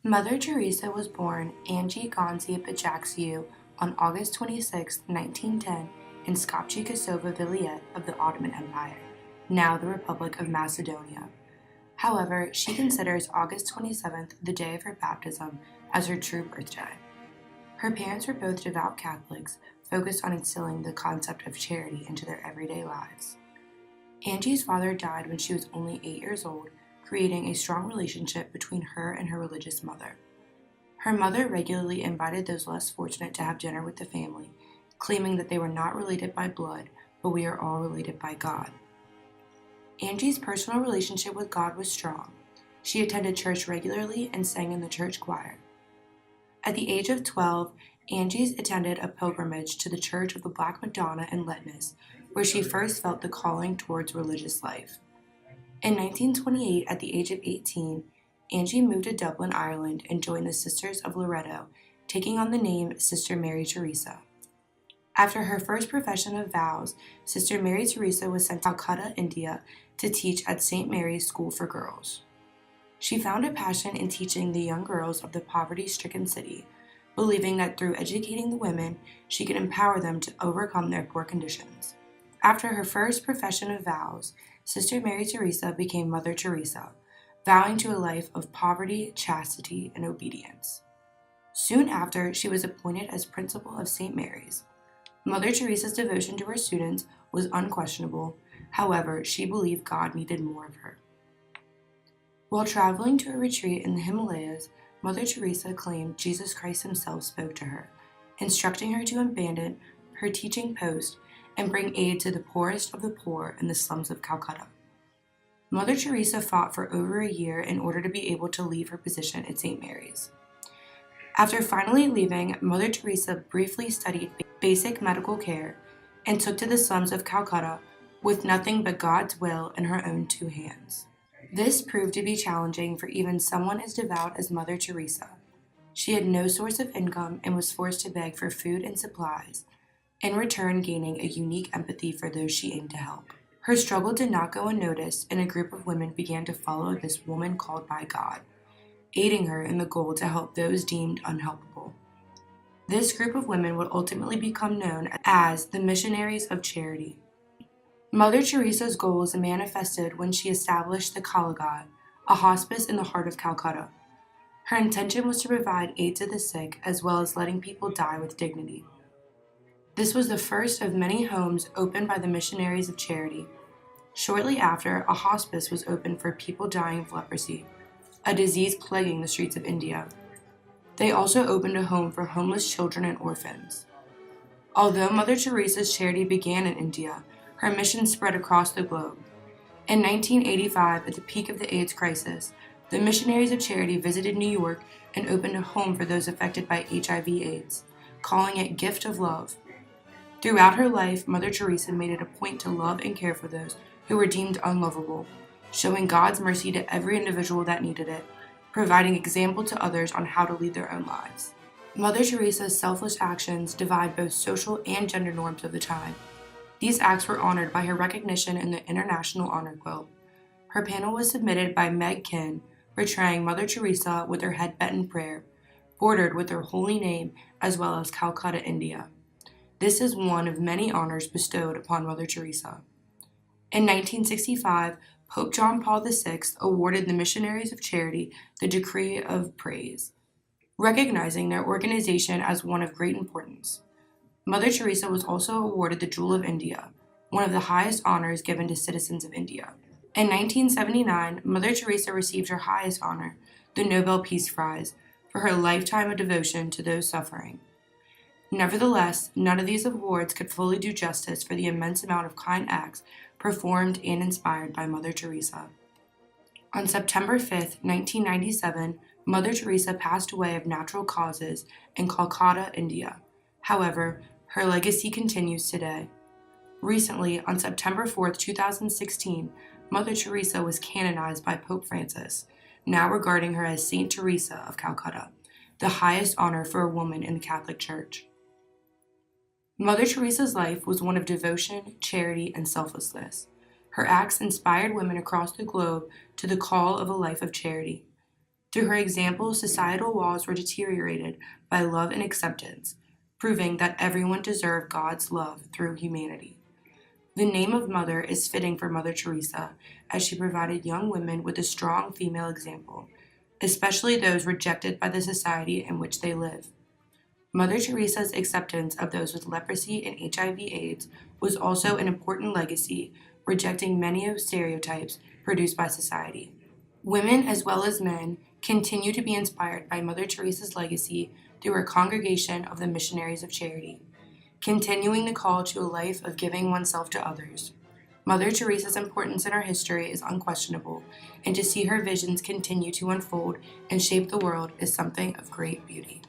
Mother Teresa was born Angie Gonzi Pajaxiou on August 26, 1910, in Skopje Kosovo Vilayet of the Ottoman Empire, now the Republic of Macedonia. However, she considers August 27th, the day of her baptism, as her true birthday. Her parents were both devout Catholics, focused on instilling the concept of charity into their everyday lives. Angie's father died when she was only 8 years old, creating a strong relationship between her and her religious mother. Her mother regularly invited those less fortunate to have dinner with the family, claiming that they were not related by blood, but we are all related by God. Angie's personal relationship with God was strong. She attended church regularly and sang in the church choir. At the age of 12, Angie attended a pilgrimage to the Church of the Black Madonna in Letnes, where she first felt the calling towards religious life. In 1928, at the age of 18, Angie moved to Dublin, Ireland, and joined the Sisters of Loreto, taking on the name Sister Mary Teresa. After her first profession of vows, Sister Mary Teresa was sent to Calcutta, India, to teach at St. Mary's School for Girls. She found a passion in teaching the young girls of the poverty-stricken city, believing that through educating the women, she could empower them to overcome their poor conditions. After her first profession of vows, Sister Mary Teresa became Mother Teresa, vowing to a life of poverty, chastity, and obedience. Soon after, she was appointed as principal of St. Mary's. Mother Teresa's devotion to her students was unquestionable. However, she believed God needed more of her. While traveling to a retreat in the Himalayas, Mother Teresa claimed Jesus Christ himself spoke to her, instructing her to abandon her teaching post and bring aid to the poorest of the poor in the slums of Calcutta. Mother Teresa fought for over a year in order to be able to leave her position at St. Mary's. After finally leaving, Mother Teresa briefly studied basic medical care and took to the slums of Calcutta with nothing but God's will in her own 2 hands. This proved to be challenging for even someone as devout as Mother Teresa. She had no source of income and was forced to beg for food and supplies, in return gaining a unique empathy for those she aimed to help. Her struggle did not go unnoticed, and a group of women began to follow this woman called by God, aiding her in the goal to help those deemed unhelpable. This group of women would ultimately become known as the Missionaries of Charity. Mother Teresa's goals manifested when she established the Kalagat, a hospice in the heart of Calcutta. Her intention was to provide aid to the sick as well as letting people die with dignity. This was the first of many homes opened by the Missionaries of Charity. Shortly after, a hospice was opened for people dying of leprosy, a disease plaguing the streets of India. They also opened a home for homeless children and orphans. Although Mother Teresa's charity began in India, her mission spread across the globe. In 1985, at the peak of the AIDS crisis, the Missionaries of Charity visited New York and opened a home for those affected by HIV/AIDS, calling it Gift of Love. Throughout her life, Mother Teresa made it a point to love and care for those who were deemed unlovable, showing God's mercy to every individual that needed it, providing example to others on how to lead their own lives. Mother Teresa's selfless actions defied both social and gender norms of the time. These acts were honored by her recognition in the International Honor Quilt. Her panel was submitted by Meg Kin, portraying Mother Teresa with her head bent in prayer, bordered with her holy name as well as Calcutta, India. This is one of many honors bestowed upon Mother Teresa. In 1965, Pope John Paul VI awarded the Missionaries of Charity the Decree of Praise, recognizing their organization as one of great importance. Mother Teresa was also awarded the Jewel of India, one of the highest honors given to citizens of India. In 1979, Mother Teresa received her highest honor, the Nobel Peace Prize, for her lifetime of devotion to those suffering. Nevertheless, none of these awards could fully do justice for the immense amount of kind acts performed and inspired by Mother Teresa. On September 5, 1997, Mother Teresa passed away of natural causes in Calcutta, India. However, her legacy continues today. Recently, on September 4, 2016, Mother Teresa was canonized by Pope Francis, now regarding her as Saint Teresa of Calcutta, the highest honor for a woman in the Catholic Church. Mother Teresa's life was one of devotion, charity, and selflessness. Her acts inspired women across the globe to the call of a life of charity. Through her example, societal walls were deteriorated by love and acceptance, proving that everyone deserved God's love through humanity. The name of Mother is fitting for Mother Teresa, as she provided young women with a strong female example, especially those rejected by the society in which they live. Mother Teresa's acceptance of those with leprosy and HIV/AIDS was also an important legacy, rejecting many of the stereotypes produced by society. Women, as well as men, continue to be inspired by Mother Teresa's legacy through her congregation of the Missionaries of Charity, continuing the call to a life of giving oneself to others. Mother Teresa's importance in our history is unquestionable, and to see her visions continue to unfold and shape the world is something of great beauty.